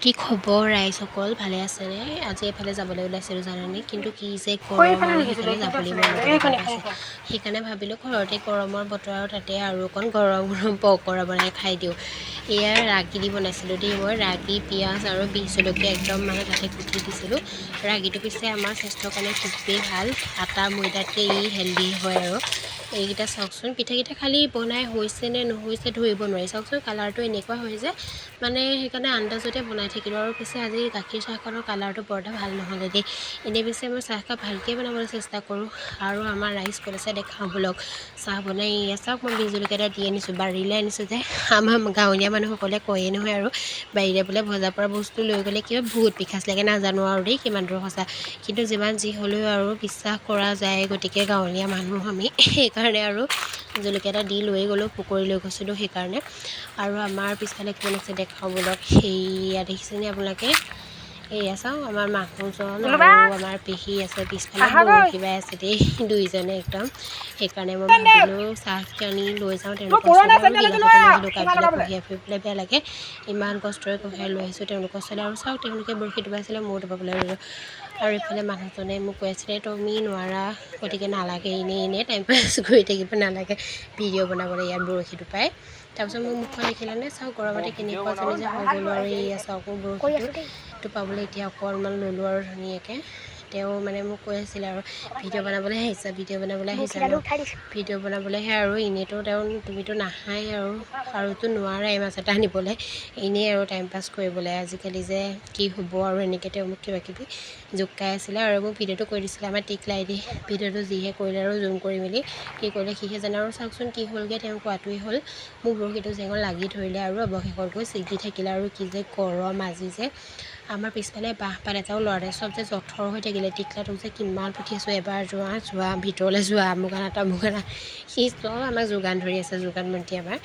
কি খবৰ ৰাইজসকল, ভালে আছেনে? আজি এফালে যাবলৈ ওলাইছিলোঁ জানেনে, কিন্তু কি যে গৰম আৰু সেইফালে যাবলৈ মন নগৈছে। সেইকাৰণে ভাবিলোঁ ঘৰতে গৰমৰ বতৰ আৰু তাতে আৰু অকণ গৰম গৰম পকৰা বনাই খাই দিওঁ। এয়া ৰাগি দি বনাইছিলোঁ দেই মই, ৰাগি পিঁয়াজ আৰু বিহ জলকীয়া একদম মানে তাতে কুটি দিছিলোঁ। ৰাগিটো পিছে আমাৰ স্বাস্থ্যৰ কাৰণে খুবেই ভাল, আটা ময়দাতকৈ ই হেল্ডি হয় আৰু। এইকেইটা চাওকচোন, পিঠাকেইটা খালি বনাই হৈছে নে নহৈছে ধৰিব নোৱাৰি। চাওকচোন কালাৰটো এনেকুৱা হয় যে মানে সেইকাৰণে আন্দাজতে বনাই থাকিলোঁ। আৰু পিছে আজি গাখীৰ চাহখনৰ কালাৰটো বৰ এটা ভাল নহ'লে দেই। এনেই পিছে মই চাহকাপ ভালকৈ বনাবলৈ চেষ্টা কৰোঁ। আৰু আমাৰ ৰাইজ ক'ত আছে দেখাওঁ ব'লক। চাহ বনাই চাওক, মই বিহ জলকীয়া এটা দি আনিছোঁ, বাৰীলৈ আনিছোঁ যে আমাৰ গাঁৱলীয়া মানুহসকলে কয়েই নহয় আৰু বাৰীৰে বোলে ভজা পৰা বস্তু লৈ গ'লে কিবা ভূত পিশাচ লাগে, নাজানো আৰু দেই কিমান দূৰ সঁচা, কিন্তু যিমান যি হ'লেও আৰু বিশ্বাস কৰা যায়। গতিকে গাঁৱলীয়া মানুহ আমি, সেইকাৰণে আৰু জলকীয়া এটা দি লৈ গ'লোঁ, পকৰি লৈ গৈছিলোঁ সেইকাৰণে। আৰু আমাৰ পিছফালে কোন আছে দেখাওঁ ব'লক। সেয়া দেখিছেনে আপোনালোকে? এয়া চাওঁ, আমাৰ মানুহজন আৰু আমাৰ পেহী আছে পিছফালে, বৰশী বাই আছে দেই দুইজনে একদম। সেইকাৰণে মই ভাবিলোঁ চাহখিনি লৈ যাওঁ তেওঁলোকৰ ওচৰলৈ। আৰু গিলাচতে লৈ আহিলোঁ, কাপবিলাক কঢ়িয়াই ফুৰিবলৈ বেয়া লাগে, ইমান কষ্টৰে কঢ়িয়াই লৈ আহিছোঁ তেওঁলোকৰ ওচৰলৈ। আৰু চাওক, তেওঁলোকে বৰশী টোপাইছিলে, ময়ো টোপাবলৈ ল'লোঁ। আৰু এইফালে মানুহজনে মোক কৈ আছিলে তুমি নোৱাৰা, গতিকে নালাগে, এনেই টাইম পাছ কৰি থাকিব নালাগে ভিডিঅ' বনাবলৈ ইয়াত বৰশী টোপাই। তাৰপিছত মোৰ মুখখন দেখিলেনে, চাওক গৰমতে কেনেকুৱা জনি যে হৈ গ'লোঁ। আৰু এয়া চাওক, মোৰ বৰশীটো টোপাবলৈ এতিয়া অকণমান ল'লোঁ আৰু ধুনীয়াকৈ। তেওঁ মানে মোক কৈ আছিলে আৰু ভিডিঅ' বনাবলৈ আহিছা, ভিডিঅ' বনাবলৈ আহিছা ন, ভিডিঅ' বনাবলৈহে আৰু এনেইতো তুমিতো নাহাই আৰুতো নোৱাৰাই মাছ এটা আনিবলৈ, এনেই আৰু টাইম পাছ কৰিবলৈ। আজিকালি যে কি হ'ব আৰু এনেকৈ তেওঁ মোক কিবা কিবি জোকাই আছিলে। আৰু মোক ভিডিঅ'টো কৰি দিছিলে আমাৰ টিকলাই দি, ভিডিঅ'টো যিহে কৰিলে আৰু জুম কৰি মেলি কি কৰিলে সিহে জানে। আৰু চাওকচোন কি হ'লগৈ, তেওঁ কোৱাটোৱেই হ'ল, মোক বৰশীটো জেঙত লাগি ধৰিলে আৰু অৱশেষত গৈ ছিগি থাকিলে। আৰু কি যে গৰম আজি যে, আমাৰ পিছফালে বাঁহপাত এটাও লৰা চব যে জঠৰ হৈ থাকিলে। টিকলাটোক যে কিমান পঠিয়াইছোঁ, এবাৰ যোৱা ভিতৰলৈ যোৱা, আমুক আনা তামুক আনা, সি চব আমাক যোগান ধৰি আছে, যোগান মন্ত্ৰী আমাৰ।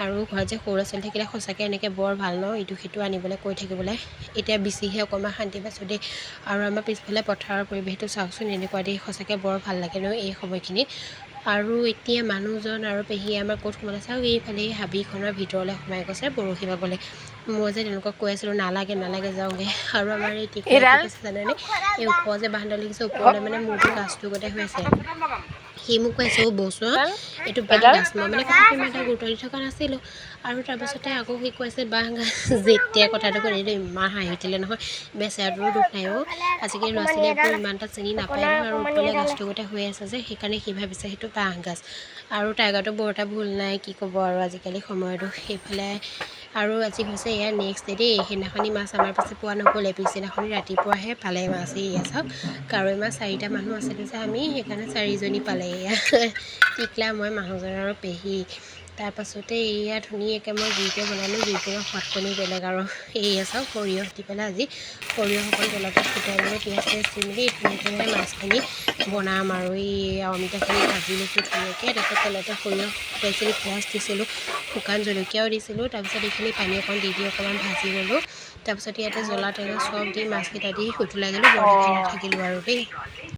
আৰু ঘৰত যে সৰু ল'ৰা ছোৱালী থাকিলে সঁচাকৈ এনেকৈ বৰ ভাল ন, ইটো সিটো আনিবলৈ কৈ থাকিবলৈ। এতিয়া বেছিহে অকণমান শান্তি পাইছোঁ দেই। আৰু আমাৰ পিছফালে পথাৰৰ পৰিৱেশটো চাওকচোন এনেকুৱা দেই, সঁচাকৈ বৰ ভাল লাগে ন এই সময়খিনি। আৰু এতিয়া মানুহজন আৰু পেহীয়ে আমাৰ ক'ত সোমালে চাওক, এইফালে হাবিখনৰ ভিতৰলৈ সোমাই গৈছে বৰশী বাবলৈ। মই যে তেওঁলোকক কৈ আছিলোঁ নালাগে যাওঁগৈ। আৰু আমাৰ এই টিকলাই কি কৈছে জানেনে, এই ওখ যে বাঁহডাল দেখিছে, ওপৰলৈ মানে মূৰটো গাছটো গতে হৈ আছে। সি মোক কৈ আছে অ' বৌচোন এইটো বাঁহ গাজ, মই মানে কথাটো ইমান এটা গুৰুত্ব দি থকা নাছিলোঁ। আৰু তাৰপিছতে আকৌ সি কৈছে বাঁহ গাজ, যেতিয়া কথাটো কৈ দিলোঁ ইমান হাঁহি উঠিলে নহয়, বেচেৰাটোৰো দুখ নাই অ'। আজিকালি ল'ৰা ছোৱালীয়ে এইবোৰ ইমান এটা চিনি নাপায় নহয়। আৰু ওপৰলৈ গাছটো গতে হৈ আছে যে, সেইকাৰণে সি ভাবিছে সেইটো বাঁহ গাজ। আৰু টাইগাৰটো বৰ এটা ভুল নাই, কি ক'ব আৰু আজিকালি সময়তো সেইফালে। আৰু আজি হৈছে এয়া নেক্সট ডে দেই, সেইদিনাখনি মাছ আমাৰ পিছে পোৱা নগ'লে, পিছদিনাখনি ৰাতিপুৱাহে পালে মাছ। এয়া চাওক, কাৱৈ মাছ 4টা মানুহ আছিলোঁ যে আমি, সেইকাৰণে 4জনী পালে। এয়া টিকলা, মই, মানুহজন আৰু পেহী। তাৰপাছতে এয়া ধুনীয়াকৈ মই জুইতে বনালোঁ, জুইতে সোৱাদকণি বেলেগ আৰু। এয়া চাওক, সৰিয়হ দি পেলাই আজি সৰিয়হ অকণ তেলতে ফুটাই মেলি পিঁয়াজ চিয়াজ দি মেলি ধুনীয়াকৈ মানে মাছখিনি বনাম। আৰু এই অমিতাখিনি ভাজি লৈছোঁ ধুনীয়াকৈ, তাৰপিছত তেলতে সৰিয়হ ফুটাইছিলোঁ, পিঁয়াজ দিছিলোঁ, শুকান জলকীয়াও দিছিলোঁ। তাৰপিছত এইখিনি পানী অকণ দি অকণমান ভাজি ল'লোঁ। তাৰপিছত ইয়াতে জ্বলা টেঙা চব দি মাছকেইটা দি উতলাই দিলোঁ, বৰ দেখাই নাথাকিলোঁ আৰু দেই।